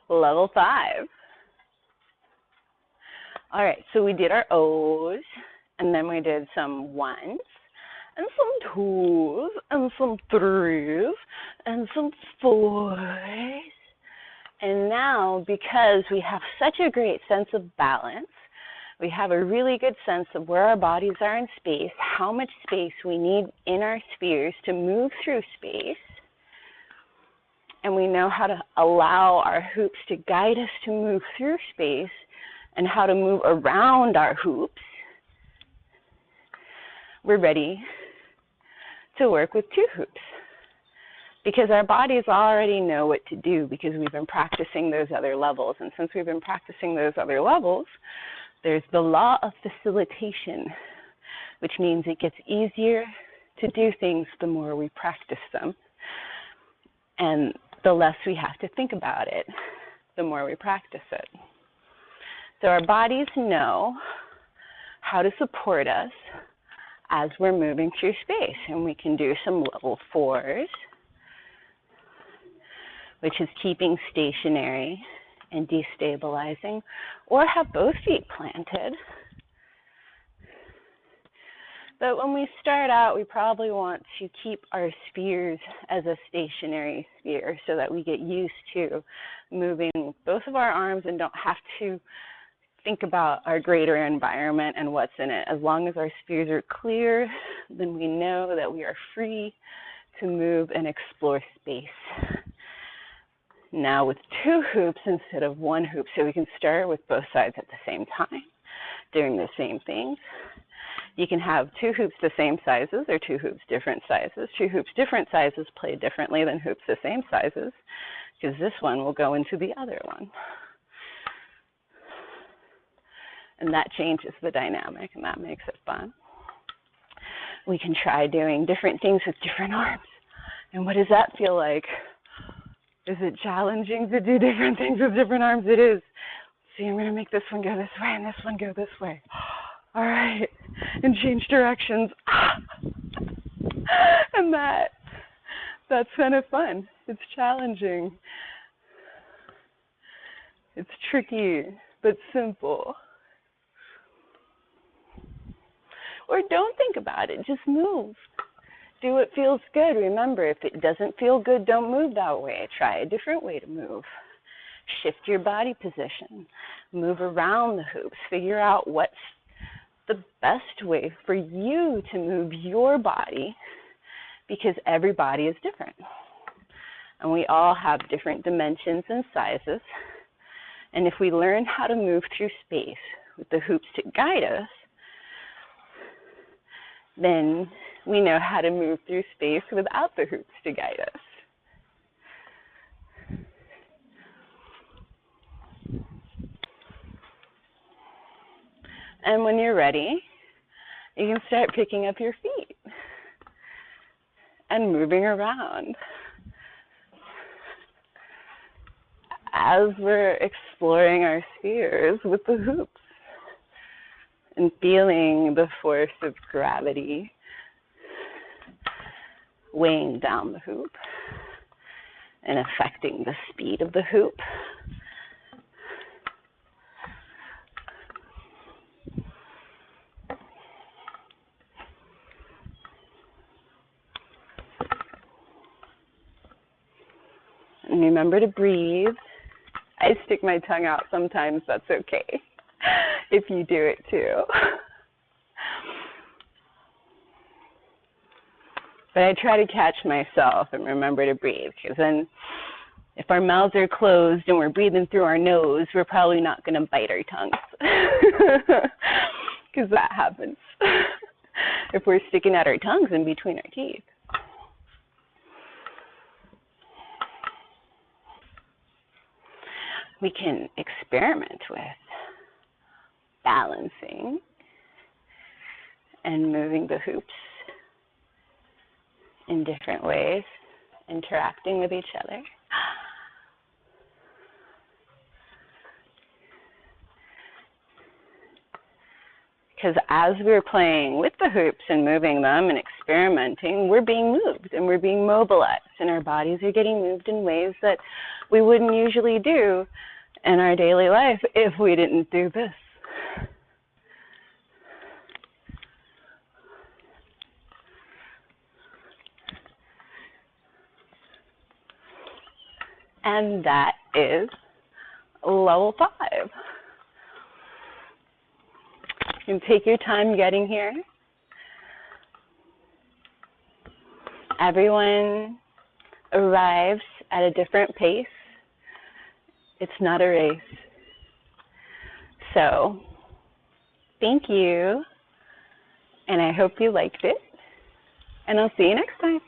Level 5. All right, so we did our O's, and then we did some 1s, and some 2s, and some 3s, and some 4s. And now, because we have such a great sense of balance, we have a really good sense of where our bodies are in space, how much space we need in our spheres to move through space, and we know how to allow our hoops to guide us to move through space and how to move around our hoops. We're ready to work with 2 hoops because our bodies already know what to do because we've been practicing those other levels. And since we've been practicing those other levels, there's the law of facilitation, which means it gets easier to do things the more we practice them. And the less we have to think about it, the more we practice it. So our bodies know how to support us as we're moving through space. And we can do some level 4s, which is keeping stationary and destabilizing, or have both feet planted. But when we start out, we probably want to keep our spheres as a stationary sphere so that we get used to moving both of our arms and don't have to think about our greater environment and what's in it. As long as our spheres are clear, then we know that we are free to move and explore space. Now with 2 hoops instead of 1 hoop, so we can start with both sides at the same time, doing the same things. You can have 2 hoops the same sizes or 2 hoops different sizes. 2 hoops different sizes play differently than hoops the same sizes because this one will go into the other one. And that changes the dynamic, and that makes it fun. We can try doing different things with different arms. And what does that feel like? Is it challenging to do different things with different arms? It is. See, I'm going to make this one go this way and this one go this way. All right. And change directions. And that's kind of fun. It's challenging. It's tricky, but simple. Or don't think about it. Just move. Do what feels good. Remember, if it doesn't feel good, don't move that way. Try a different way to move. Shift your body position. Move around the hoops. Figure out what's the best way for you to move your body because every body is different. And we all have different dimensions and sizes. And if we learn how to move through space with the hoops to guide us, then we know how to move through space without the hoops to guide us. And when you're ready, you can start picking up your feet and moving around as we're exploring our spheres with the hoops and feeling the force of gravity weighing down the hoop and affecting the speed of the hoop. And remember to breathe. I stick my tongue out sometimes, that's okay if you do it too. But I try to catch myself and remember to breathe, because then if our mouths are closed and we're breathing through our nose, we're probably not going to bite our tongues, because that happens if we're sticking out our tongues in between our teeth. We can experiment with balancing and moving the hoops in different ways, interacting with each other. Because as we're playing with the hoops and moving them and experimenting, we're being moved and we're being mobilized, and our bodies are getting moved in ways that we wouldn't usually do in our daily life if we didn't do this. And that is level 5. You can take your time getting here. Everyone arrives at a different pace. It's not a race. So, thank you, and I hope you liked it, and I'll see you next time.